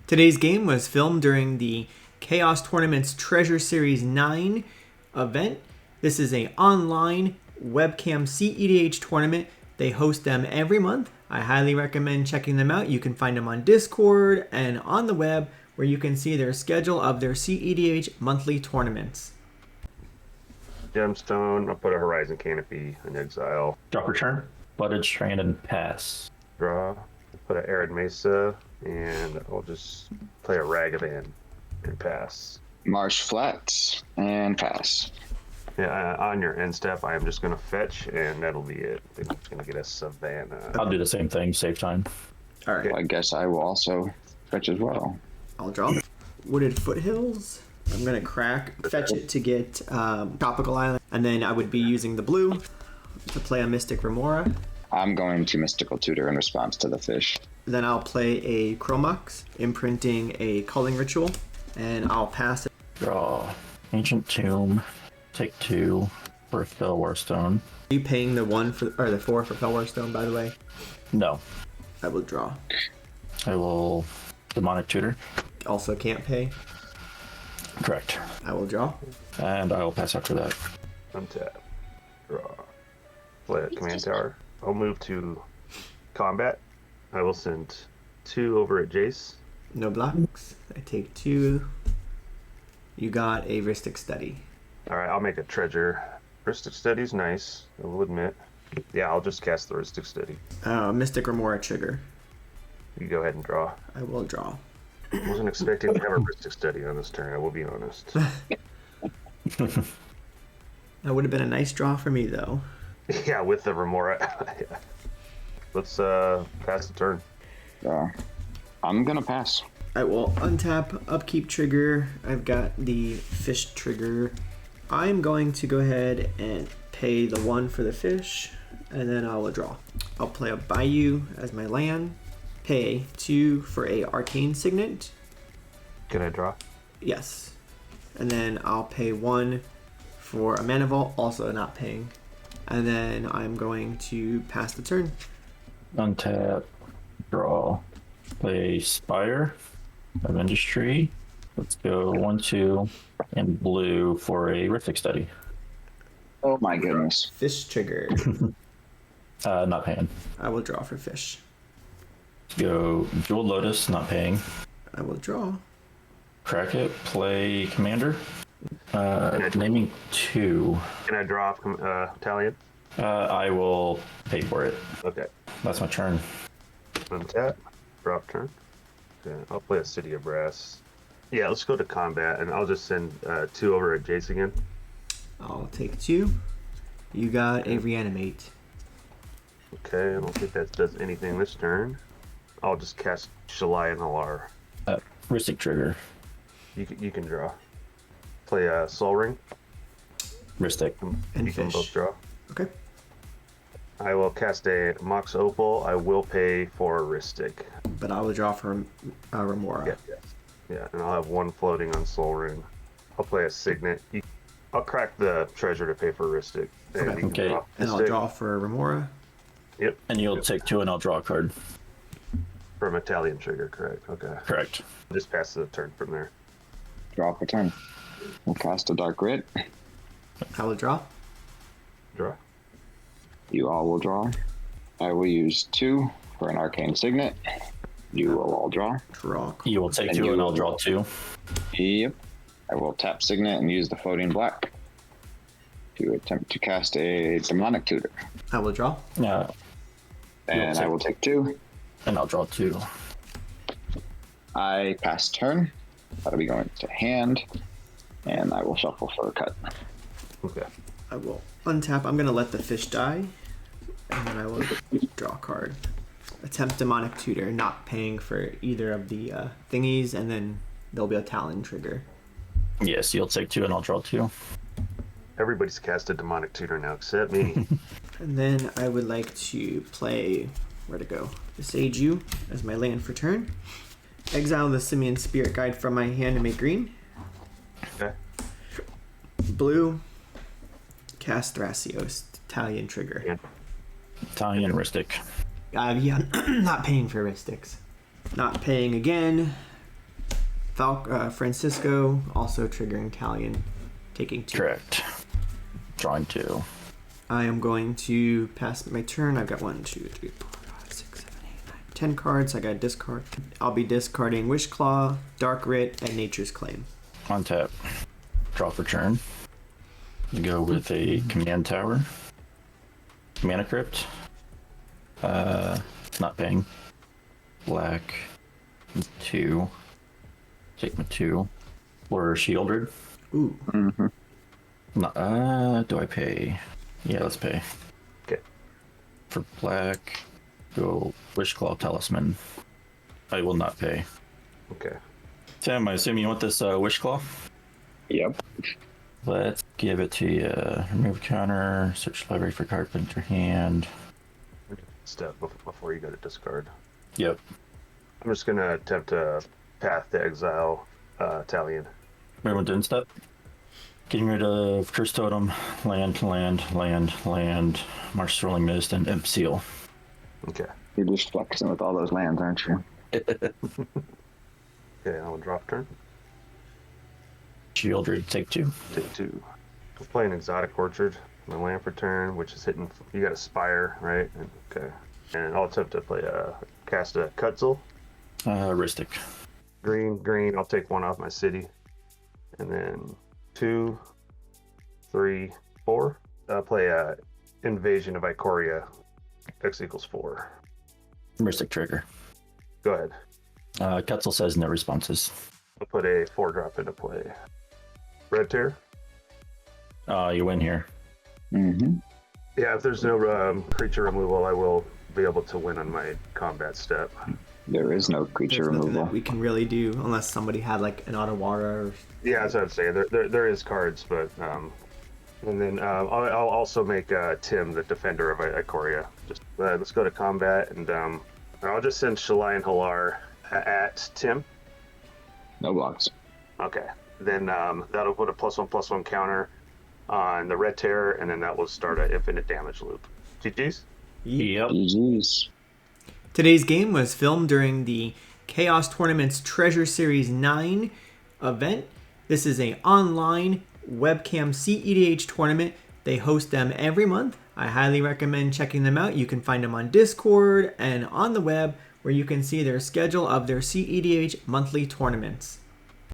Today's game was filmed during the Chaos Tournament's Treasure Series 9 event. This is an online webcam cEDH tournament. They host them every month. I highly recommend checking them out. You can find them on Discord and on the web, where you can see their schedule of their cEDH monthly tournaments. Gemstone, I'll put a Horizon Canopy in exile. Drop return, Blooded Strand, and pass. Draw, put an Arid Mesa, and I'll just play a Ragavan and pass. Marsh Flats and pass. Yeah, on your end step, I am just going to fetch, and that'll be it. I'm going to get a Savannah. I'll do the same thing, save time. All right. Well, I guess I will also fetch as well. I'll draw. Wooded Foothills. I'm going to fetch it to get Tropical Island, and then I would be using the blue to play a Mystic Remora. I'm going to Mystical Tutor in response to the fish. Then I'll play a Chromox, imprinting a Culling Ritual, and I'll pass it. Draw. Ancient Tomb. Take 2 for Fellwar Stone. Are you paying the 4 for Fellwar Stone, by the way? No. I will draw. I will Demonic Tutor. Also can't pay. Correct. I will draw. And I will pass after that. Untap. Draw. Play a Command Tower. I'll move to combat. I will send 2 over at Jace. No blocks. I take 2. You got a Ristic Study. Alright, I'll make a Treasure. Ristic Study's nice, I will admit. Yeah, I'll just cast the Ristic Study. Mystic Remora trigger. You go ahead and draw. I will draw. I wasn't expecting to have a Ristic Study on this turn, I will be honest. That would have been a nice draw for me, though. Yeah, with the Remora. Yeah. Let's pass the turn. I'm going to pass. I will untap, upkeep trigger. I've got the fish trigger. I'm going to go ahead and pay the 1 for the fish, and then I will draw. I'll play a Bayou as my land. Pay 2 for a Arcane Signet. Can I draw? Yes. And then I'll pay 1 for a Mana Vault, also not paying. And then I'm going to pass the turn. Untap. Draw. Play Spire of Industry. Let's go 1, 2, and blue for a Rithik Study. Oh my goodness. Fish trigger. Not paying. I will draw for fish. Let's go Jewel Lotus, not paying. I will draw. Crack it. Play Commander. Naming 2. Can I draw off Talion? I will pay for it. Okay. That's my turn. Untap. Drop turn. Okay, I'll play a City of Brass. Yeah, let's go to combat, and I'll just send 2 over at Jace again. I'll take 2. You got a Reanimate. Okay, I don't think that does anything this turn. I'll just cast Shalai and Hallar. Ristic Trigger. You can draw. Play a Soul Ring. Ristic. And you can fish. both draw. Okay. I will cast a Mox Opal. I will pay for Ristic. But I will draw for Remora. Yeah, and I'll have 1 floating on Soul Ring. I'll play a Signet. I'll crack the treasure to pay for Ristic. And Okay. you can draw And I'll Ristic. draw for Remora. Yep. And you'll take 2 and I'll draw a card. From Italian trigger, correct. Okay. Correct. Just pass the turn from there. Draw for turn. We'll cast a Dark Writ. I will draw. Draw. You all will draw. I will use 2 for an Arcane Signet. You will all draw. Draw. You will take And 2 you and I'll will- draw 2. Yep. I will tap Signet and use the Floating Black to attempt to cast a Demonic Tutor. I will draw. And I will take 2. And I'll draw 2. I pass turn. That'll be going to hand. And I will shuffle for a cut. Okay. I will untap. I'm going to let the fish die. And then I will draw a card. Attempt Demonic Tutor, not paying for either of the thingies, and then there'll be a Talon trigger. Yes, you'll take 2 and I'll draw 2. Everybody's cast a Demonic Tutor now except me. And then I would like to play, where to go? Sage you as my land for turn. Exile the Simian Spirit Guide from my hand and make green. Okay. Blue. Cast Thrasios, Talion trigger. Yeah. Talion Ristic. Yeah, not paying for Ristics. Not paying again. Fransisco, also triggering Talion, taking 2. Correct. Drawing 2. I am going to pass my turn. I've got 1, 2, 3, 4, 5, 6, 7, 8, 9, 10 cards. I got to discard. I'll be discarding Wish Claw, Dark Writ, and Nature's Claim. On tap. Draw for turn. Go with a command tower. Mana Crypt. Not paying. Black. 2. Take my 2. Or Shieldred. Ooh. Mm-hmm. Not, do I pay? Yeah, let's pay. Okay. For black, go Wishclaw Talisman. I will not pay. Okay. Tim, I assume you want this Wishclaw? Yep. Let's give it to you. Remove counter, search library for card, put into your hand. Step before you go to discard. Yep. I'm just going to attempt to path to exile Talion. Everyone didn't step? Getting rid of Curse Totem, land, Marsh Swirling Mist, and Imp Seal. Okay. You're just flexing with all those lands, aren't you? Okay, I'll drop turn. Shieldred, take 2. Take 2. I'll play an Exotic Orchard. My land for turn, which is hitting. You got a Spire, right? Okay. And I'll attempt to play cast a Cutzel. Ristic. Green. I'll take 1 off my city. And then 2, 3, 4. I'll play Invasion of Ikoria. X equals 4. Ristic trigger. Go ahead. Ketzel says no responses. I'll put a 4-drop into play. Red Tear. You win here. Mm-hmm. Yeah, if there's no creature removal, I will be able to win on my combat step. There is no creature There's nothing removal. that we can really do unless somebody had like an Otawara or... Yeah, that's what I'd say. There is cards, but and then I'll also make Tim the defender of Ikoria. Just let's go to combat, and I'll just send Shalai and Hallar at Tim. No blocks. Okay, then that'll put a +1/+1 counter on the Red Terror, and then that will start an infinite damage loop. GG's. Yep. GG's. Today's game was filmed during the Chaos Tournament's Treasure Series 9 event. This is an online webcam cEDH tournament. They host them every month. I highly recommend checking them out. You can find them on Discord and on the web, where you can see their schedule of their cEDH monthly tournaments.